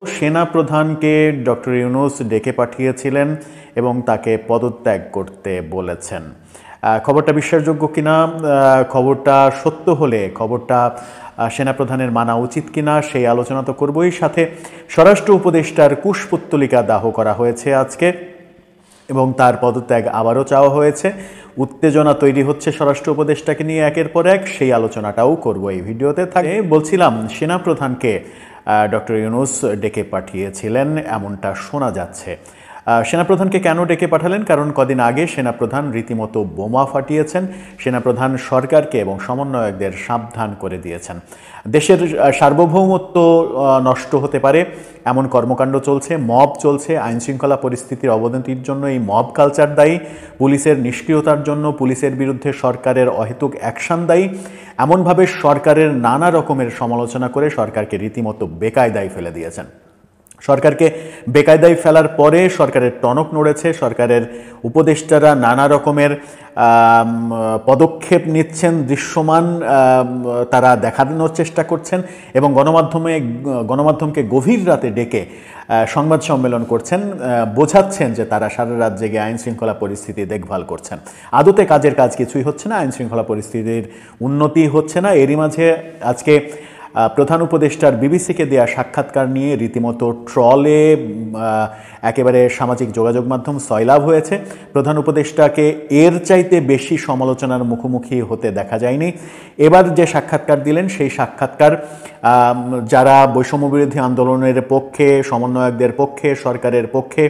সেনা প্রধানকে ডক্টর ইউনূস ডেকে পাঠিয়েছিলেন এবং তাকে পদত্যাগ করতে বলেছেন। খবরটা বিশ্বাসযোগ্য কিনা, খবরটা সত্য হলে খবরটা সেনাপ্রধানের মানা উচিত কিনা সেই আলোচনা তো করবই। সাথে স্বরাষ্ট্র উপদেষ্টার কুশপুত্তলিকা দাহ করা হয়েছে আজকে এবং তার পদত্যাগ আবারও চাওয়া হয়েছে। উত্তেজনা তৈরি হচ্ছে স্বরাষ্ট্র উপদেষ্টাকে নিয়ে একের পর এক, সেই আলোচনাটাও করব এই ভিডিওতে। থাকে বলছিলাম সেনাপ্রধানকে ডক্টর ইউনূস ডেকে পাঠিয়েছিলেন এমনটা শোনা যাচ্ছে। সেনাপ্রধানকে কেন ডেকে পাঠালেন? কারণ কদিন আগে সেনাপ্রধান রীতিমতো বোমা ফাটিয়েছেন। সেনাপ্রধান সরকারকে এবং সমন্বয়কদের সাবধান করে দিয়েছেন। দেশের সার্বভৌমত্ব নষ্ট হতে পারে এমন কর্মকাণ্ড চলছে, মব চলছে, আইনশৃঙ্খলা পরিস্থিতির অবনতির জন্য এই মব কালচার দায়ী, পুলিশের নিষ্ক্রিয়তার জন্য পুলিশের বিরুদ্ধে সরকারের অহেতুক অ্যাকশন দায়ী। এমনভাবে সরকারের নানা রকমের সমালোচনা করে সরকারকে রীতিমতো বেকায়দায় ফেলে দিয়েছেন। সরকারকে বেকায়দায় ফেলার পরে সরকারের টনক নড়েছে, সরকারের উপদেষ্টারা নানা রকমের পদক্ষেপ নিচ্ছেন, দৃশ্যমান তারা দেখানোর চেষ্টা করছেন এবং গণমাধ্যমকে গভীর রাতে ডেকে সংবাদ সম্মেলন করছেন, বোঝাচ্ছেন যে তারা সারা রাত জেগে আইন শৃঙ্খলা পরিস্থিতি দেখভাল করছেন। আদতে কাজের কাজ কিছুই হচ্ছে না, আইন শৃঙ্খলা পরিস্থিতির উন্নতি হচ্ছে না। এরই মাঝে আজকে প্রধান উপদেষ্টার বিবিসিকে দেয়া সাক্ষাৎকার নিয়ে রীতিমতো ট্রলে একেবারে সামাজিক যোগাযোগ মাধ্যম সয়লাভ হয়েছে। প্রধান উপদেষ্টাকে এর চাইতে বেশি সমালোচনার মুখোমুখি হতে দেখা যায়নি। এবার যে সাক্ষাৎকার দিলেন সেই সাক্ষাৎকার যারা বৈষম্যবিরোধী আন্দোলনের পক্ষে, সমন্বয়কদের পক্ষে, সরকারের পক্ষে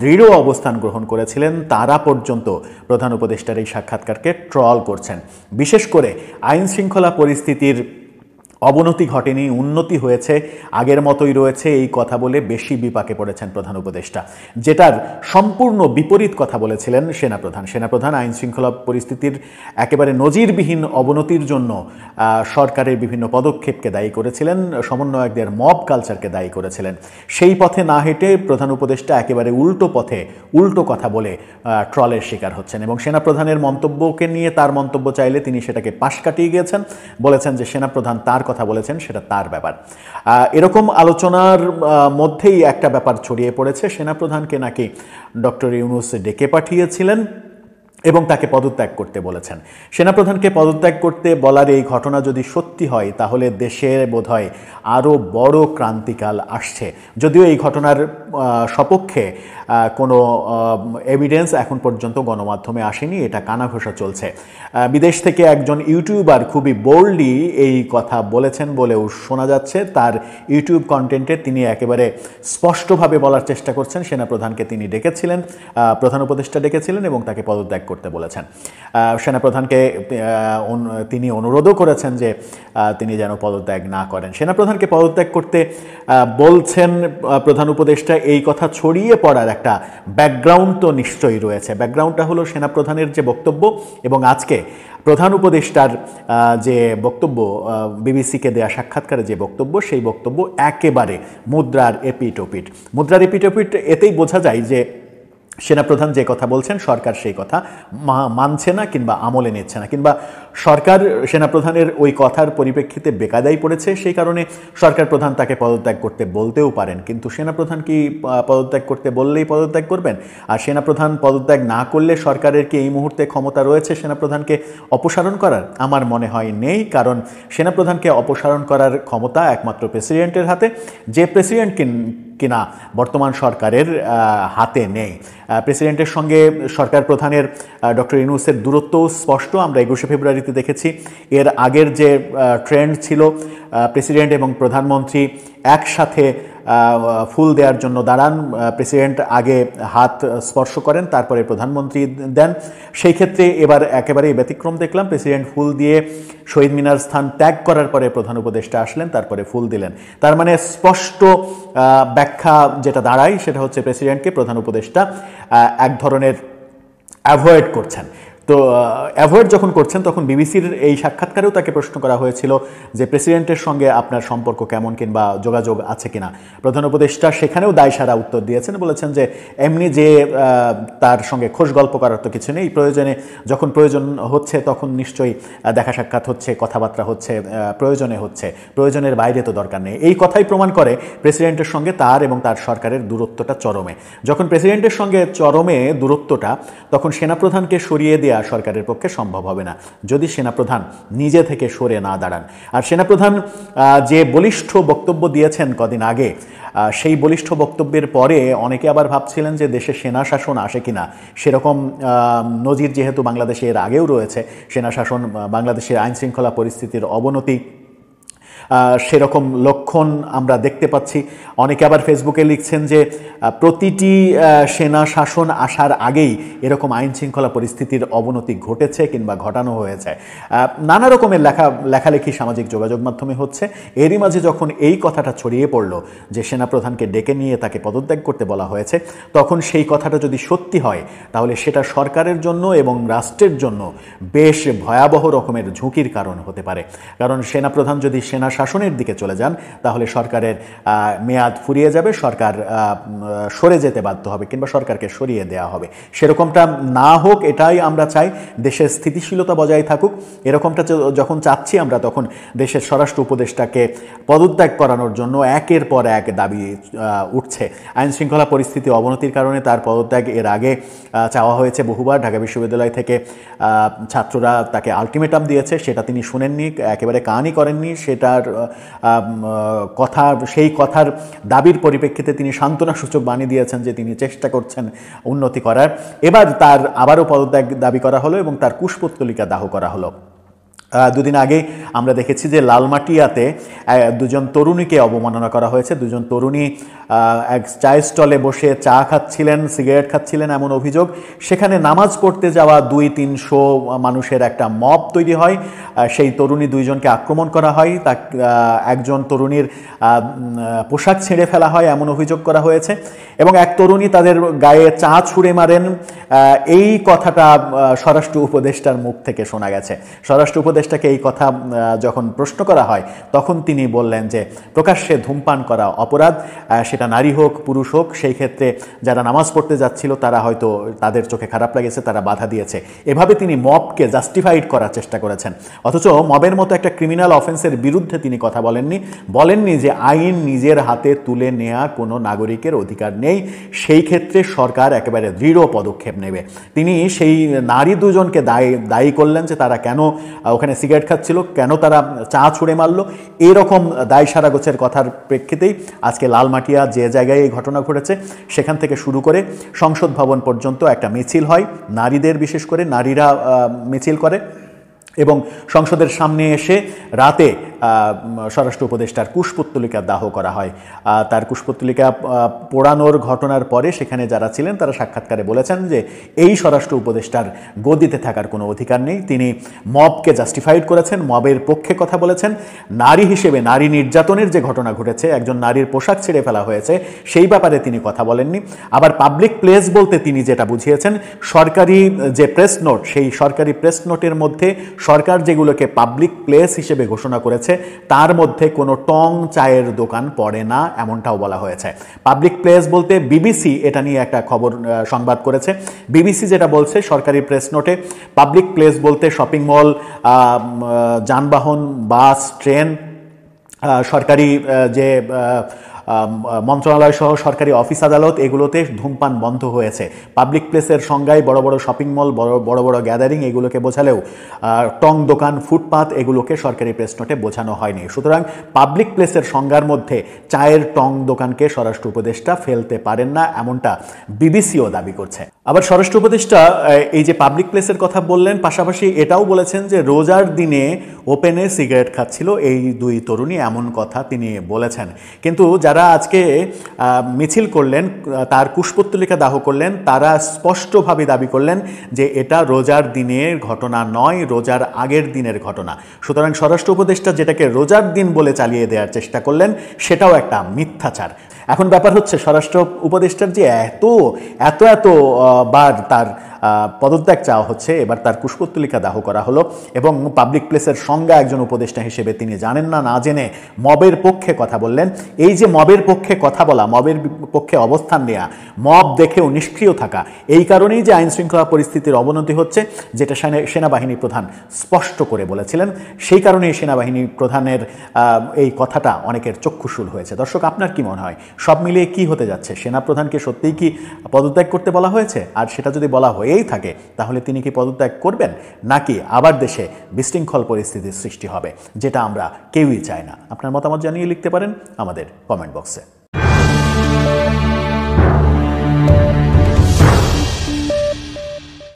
দৃঢ় অবস্থান গ্রহণ করেছিলেন তারা পর্যন্ত প্রধান উপদেষ্টার এই সাক্ষাৎকারকে ট্রল করছেন। বিশেষ করে আইন শৃঙ্খলা পরিস্থিতির অবনতি ঘটেনি, উন্নতি হয়েছে, আগের মতোই রয়েছে এই কথা বলে বেশি বিপাকে পড়েছেন প্রধান উপদেষ্টা, যেটার সম্পূর্ণ বিপরীত কথা বলেছিলেন সেনাপ্রধান আইন শৃঙ্খলা পরিস্থিতির একেবারে নজিরবিহীন অবনতির জন্য সরকারের বিভিন্ন পদক্ষেপকে দায়ী করেছিলেন, সমন্বয়কদের মব কালচারকে দায়ী করেছিলেন। সেই পথে না হেঁটে প্রধান উপদেষ্টা একেবারে উল্টো পথে উল্টো কথা বলে ট্রলের শিকার হচ্ছেন এবং সেনাপ্রধানের মন্তব্যকে নিয়ে তার মন্তব্য চাইলে তিনি সেটাকে পাশ কাটিয়ে গিয়েছেন, বলেছেন যে সেনাপ্রধান তার কথা বলেছেন সেটা তার ব্যাপার। এরকম আলোচনার মধ্যেই একটা ব্যাপার ছড়িয়ে পড়েছে, সেনাপ্রধানকে নাকি ডক্টর ইউনূস ডেকে পাঠিয়েছিলেন এবং তাকে পদত্যাগ করতে বলেছেন। সেনাপ্রধানকে পদত্যাগ করতে বলার এই ঘটনা যদি সত্যি হয় তাহলে দেশের বোধহয় আরও বড় ক্রান্তিকাল আসছে। যদিও এই ঘটনার সপক্ষে কোনো এভিডেন্স এখন পর্যন্ত গণমাধ্যমে আসেনি, এটা কানাঘোষা চলছে। বিদেশ থেকে একজন ইউটিউবার খুবই বোল্ডলি এই কথা বলেছেন বলেও শোনা যাচ্ছে। তার ইউটিউব কন্টেন্টে তিনি একেবারে স্পষ্টভাবে বলার চেষ্টা করছেন সেনাপ্রধানকে তিনি ডেকেছিলেন, প্রধান উপদেষ্টা ডেকেছিলেন এবং তাকে পদত্যাগ করতে বলেছেন। সেনাপ্রধানকে তিনি অনুরোধও করেছেন যে তিনি যেন পদত্যাগ না করেন। সেনাপ্রধানকে পদত্যাগ করতে বলছেন প্রধান উপদেষ্টা, এই কথা ছড়িয়ে পড়ার একটা ব্যাকগ্রাউন্ড তো নিশ্চয়ই রয়েছে। ব্যাকগ্রাউন্ডটা হলো সেনাপ্রধানের যে বক্তব্য এবং আজকে প্রধান উপদেষ্টার যে বক্তব্য, বিবিসিকে দেয়া সাক্ষাৎকারে যে বক্তব্য, সেই বক্তব্য একেবারে মুদ্রার এপিটোপিট। মুদ্রার এপিটোপিট এতেই বোঝা যায় যে সেনাপ্রধান যে কথা বলছেন সরকার সেই কথা মানছে না কিংবা আমলে নিচ্ছে না, কিংবা সরকার সেনাপ্রধানের ওই কথার পরিপ্রেক্ষিতে বেকায়দায় পড়েছে, সেই কারণে সরকার প্রধান তাকে পদত্যাগ করতে বলতেও পারেন। কিন্তু সেনাপ্রধান কি পদত্যাগ করতে বললেই পদত্যাগ করবেন? আর সেনাপ্রধান পদত্যাগ না করলে সরকারের কি এই মুহূর্তে ক্ষমতা রয়েছে সেনাপ্রধানকে অপসারণ করার? আমার মনে হয় নেই, কারণ সেনাপ্রধানকে অপসারণ করার ক্ষমতা একমাত্র প্রেসিডেন্টের হাতে, যে প্রেসিডেন্ট কিনা বর্তমান সরকারের হাতে নেই। প্রেসিডেন্টের সঙ্গে সরকার প্রধানের ডক্টর ইউনূসের দূরত্ব স্পষ্ট, আমরা 21শে ফেব্রুয়ারিতে দেখেছি। এর আগের যে ট্রেন্ড ছিল, প্রেসিডেন্ট এবং প্রধানমন্ত্রী একসাথে ফুল দেওয়ার জন্য দাঁড়ান, প্রেসিডেন্ট আগে হাত স্পর্শ করেন তারপরে প্রধানমন্ত্রী দেন। সেই ক্ষেত্রে এবার একেবারেই ব্যতিক্রম দেখলাম, প্রেসিডেন্ট ফুল দিয়ে শহীদ মিনার স্থান ত্যাগ করার পরে প্রধান উপদেষ্টা আসলেন, তারপরে ফুল দিলেন। তার মানে স্পষ্ট ব্যাখ্যা যেটা দাঁড়ায় সেটা হচ্ছে প্রেসিডেন্টকে প্রধান উপদেষ্টা এক ধরনের অ্যাভয়েড করছেন। তো অ্যাভয়েড যখন করছেন তখন বিবিসির এই সাক্ষাৎকারেও তাকে প্রশ্ন করা হয়েছিল যে প্রেসিডেন্টের সঙ্গে আপনার সম্পর্ক কেমন কিংবা যোগাযোগ আছে কিনা। প্রধান উপদেষ্টা সেখানেও দায়সারা উত্তর দিয়েছেন, বলেছেন যে এমনি যে তার সঙ্গে খোশ গল্প করার তো কিছু নেই, প্রয়োজনে যখন প্রয়োজন হচ্ছে তখন নিশ্চয়ই দেখা সাক্ষাৎ হচ্ছে, কথাবার্তা হচ্ছে, প্রয়োজনে হচ্ছে, প্রয়োজনের বাইরে তো দরকার নেই। এই কথাই প্রমাণ করে প্রেসিডেন্টের সঙ্গে তার এবং তার সরকারের দূরত্বটা চরমে। যখন প্রেসিডেন্টের সঙ্গে চরমে দূরত্বটা, তখন সেনাপ্রধানকে সরিয়ে দেওয়া সরকারের পক্ষে সম্ভব হবে না যদি সেনাপ্রধান নিজে থেকে সরে না দাঁড়ান। আর সেনাপ্রধান যে বলিষ্ঠ বক্তব্য দিয়েছেন কদিন আগে, সেই বলিষ্ঠ বক্তব্যের পরে অনেকে আবার ভাবছিলেন যে দেশে সেনা শাসন আসে কিনা। সেরকম নজির যেহেতু বাংলাদেশে এর আগেও রয়েছে, সেনা শাসন, বাংলাদেশের আইনশৃঙ্খলা পরিস্থিতির অবনতি, সেরকম লক্ষণ আমরা দেখতে পাচ্ছি। অনেকে আবার ফেসবুকে লিখছেন যে প্রতিটি সেনা শাসন আসার আগেই এরকম আইনশৃঙ্খলা পরিস্থিতির অবনতি ঘটেছে কিংবা ঘটানো হয়েছে। নানা রকমের লেখালেখি সামাজিক যোগাযোগ মাধ্যমে হচ্ছে। এরই মাঝে যখন এই কথাটা ছড়িয়ে পড়ল যে সেনাপ্রধানকে ডেকে নিয়ে তাকে পদত্যাগ করতে বলা হয়েছে, তখন সেই কথাটা যদি সত্যি হয় তাহলে সেটা সরকারের জন্য এবং রাষ্ট্রের জন্য বেশ ভয়াবহ রকমের ঝুঁকির কারণ হতে পারে। কারণ সেনাপ্রধান যদি সেনা শাসনের দিকে চলে যান তাহলে সরকারের মেয়াদ ফুরিয়ে যাবে, সরকার সরে যেতে বাধ্য হবে কিংবা সরকারকে সরিয়ে দেওয়া হবে। সেরকমটা না হোক এটাই আমরা চাই, দেশের স্থিতিশীলতা বজায় থাকুক। এরকমটা যখন চাচ্ছি আমরা, তখন দেশের স্বরাষ্ট্র উপদেষ্টাকে পদত্যাগ করানোর জন্য একের পর এক দাবি উঠছে। আইনশৃঙ্খলা পরিস্থিতি অবনতির কারণে তার পদত্যাগ এর আগে চাওয়া হয়েছে বহুবার। ঢাকা বিশ্ববিদ্যালয় থেকে ছাত্ররা তাকে আলটিমেটাম দিয়েছে, সেটা তিনি শুনেননি, একেবারে কানই করেননি। সেটার কথা, সেই কথার দাবির পরিপ্রেক্ষিতে তিনি সান্ত্বনাসূচক বাণী দিয়েছেন যে তিনি চেষ্টা করছেন উন্নতি করার। এবার তার আবারও পদত্যাগ দাবি করা হলো এবং তার কুশপুত্তলিকা দাহ করা হলো। দুদিন আগে আমরা দেখেছি যে লালমাটিয়াতে দুজন তরুণীকে অবমাননা করা হয়েছে। দুজন তরুণী এক চায়ের স্টলে বসে চা খাচ্ছিলেন, সিগারেট খাচ্ছিলেন, এমন অভিযোগ। সেখানে নামাজ পড়তে যাওয়া 200-300 মানুষের একটা মব তৈরি হয়। সেই তরুণী দুইজনকে আক্রমণ করা হয়, একজন তরুণীর পোশাক ছিঁড়ে ফেলা হয় এমন অভিযোগ করা হয়েছে এবং এক তরুণী তাদের গায়ে চা ছুঁড়ে মারেন। এই কথাটা স্বরাষ্ট্র উপদেষ্টার মুখ থেকে শোনা গেছে। স্বরাষ্ট্র উপদেষ্টাকে এই কথা যখন প্রশ্ন করা হয় তখন তিনি বললেন যে প্রকাশ্যে ধূমপান করা অপরাধ, সেটা নারী হোক পুরুষ হোক। সেই ক্ষেত্রে যারা নামাজ পড়তে যাচ্ছিল তারা হয়তো তাদের চোখে খারাপ লেগেছে, তারা বাধা দিয়েছে। এভাবে তিনি মবকে জাস্টিফাইড করার চেষ্টা করেছেন। অথচ মবের মতো একটা ক্রিমিনাল অফেন্সের বিরুদ্ধে তিনি কথা বলেননি যে আইন নিজের হাতে তুলে নেওয়া কোনো নাগরিকের অধিকার নেই, সেই ক্ষেত্রে সরকার একেবারে দৃঢ় পদক্ষেপ নেবে। তিনি সেই নারী দুজনকে দায়ী করলেন যে তারা কেন ওখানে সিগারেট খাচ্ছিল, কেন তারা চা ছুঁড়ে মারলো। এইরকম দায়সারা গোছের কথার প্রেক্ষিতেই আজকে লালমাটিয়া যে জায়গায় এই ঘটনা ঘটেছে সেখান থেকে শুরু করে সংসদ ভবন পর্যন্ত একটা মিছিল হয়। নারীদের, বিশেষ করে নারীরা মিছিল করে এবং সংসদের সামনে এসে রাতে স্বরাষ্ট্র উপদেষ্টার কুশপুত্তলিকা দাহ করা হয়। তার কুশপুত্তলিকা পোড়ানোর ঘটনার পরে সেখানে যারা ছিলেন তারা সাক্ষাৎকারে বলেছেন যে এই স্বরাষ্ট্র উপদেষ্টার গদিতে থাকার কোনো অধিকার নেই। তিনি মবকে জাস্টিফাইড করেছেন, মবের পক্ষে কথা বলেছেন। নারী হিসেবে নারী নির্যাতনের যে ঘটনা ঘটেছে, একজন নারীর পোশাক ছিঁড়ে ফেলা হয়েছে, সেই ব্যাপারে তিনি কথা বলেননি। আবার পাবলিক প্লেস বলতে তিনি যেটা বুঝিয়েছেন, সরকারি যে প্রেস নোট, সেই সরকারি প্রেস নোটের মধ্যে সরকার যেগুলোকে পাবলিক প্লেস হিসেবে ঘোষণা করেছে তার মধ্যে কোনো টং চায়ের দোকান পড়ে না, এমনটাও বলা হয়েছে। পাবলিক প্লেস বলতে বিবিসি এটা নিয়ে একটা সংবাদ করেছে। বিবিসি যেটা বলছে সরকারি প্রেস নোটে, পাবলিক প্লেস বলতে শপিং মল, যানবাহন, বাস, ট্রেন, সরকারি যে মন্ত্রণালয় সহ সরকারি অফিস আদালত, এগুলোতে ধূমপান বন্ধ হয়েছে। পাবলিক প্লেসের সংজ্ঞায় বড় বড় শপিং মল, বড় বড় গ্যাদারিং এগুলোকে বোঝালেও টং দোকান, ফুটপাত এগুলোকে সরকারি প্রেস নোটে বোঝানো হয়নি। সুতরাং পাবলিক প্লেসের সংজ্ঞার মধ্যে চায়ের টং দোকানকে স্বরাষ্ট্র উপদেষ্টা ফেলতে পারেন না, এমনটা বিবিসিও দাবি করছে। আবার স্বরাষ্ট্র উপদেষ্টা এই যে পাবলিক প্লেসের কথা বললেন, পাশাপাশি এটাও বলেছেন যে রোজার দিনে ওপেনে সিগারেট খাচ্ছিল এই দুই তরুণী, এমন কথা তিনি বলেছেন। কিন্তু যারা আজকে মিছিল করলেন, তার কুশপুত্তলিকা দাহ করলেন, তারা স্পষ্টভাবে দাবি করলেন যে এটা রোজার দিনের ঘটনা নয়, রোজার আগের দিনের ঘটনা। সুতরাং স্বরাষ্ট্র উপদেষ্টা যেটাকে রোজার দিন বলে চালিয়ে দেওয়ার চেষ্টা করলেন সেটাও একটা মিথ্যাচার। এখন ব্যাপার হচ্ছে স্বরাষ্ট্র উপদেষ্টার যে এত বার তার পদত্যাগ চাওয়া হচ্ছে, এবার তার কুশপুত্তলিকা দাহ করা হলো এবং পাবলিক প্লেসের সংজ্ঞা একজন উপদেষ্টা হিসেবে তিনি জানেন না, না জেনে মবের পক্ষে কথা বললেন। এই যে মবের পক্ষে কথা বলা, মবের পক্ষে অবস্থান নেওয়া, মব দেখেও নিষ্ক্রিয় থাকা, এই কারণেই যে আইন শৃঙ্খলা পরিস্থিতির অবনতি হচ্ছে, যেটা সেনাবাহিনী প্রধান স্পষ্ট করে বলেছিলেন। সেই কারণেই সেনাবাহিনী প্রধানের এই কথাটা অনেকের চক্ষুশূল হয়েছে। দর্শক, আপনার কি মনে হয় সব মিলিয়ে কি হতে যাচ্ছে? সেনাপ্রধানকে সত্যিই কি পদত্যাগ করতে বলা হয়েছে? আর সেটা যদি বলা হয়েই থাকে তাহলে তিনি কি পদত্যাগ করবেন, নাকি আবার দেশে বিশৃঙ্খল পরিস্থিতির সৃষ্টি হবে, যেটা আমরা কেউই চাই না? আপনার মতামত জানিয়ে লিখতে পারেন আমাদের কমেন্ট বক্সে।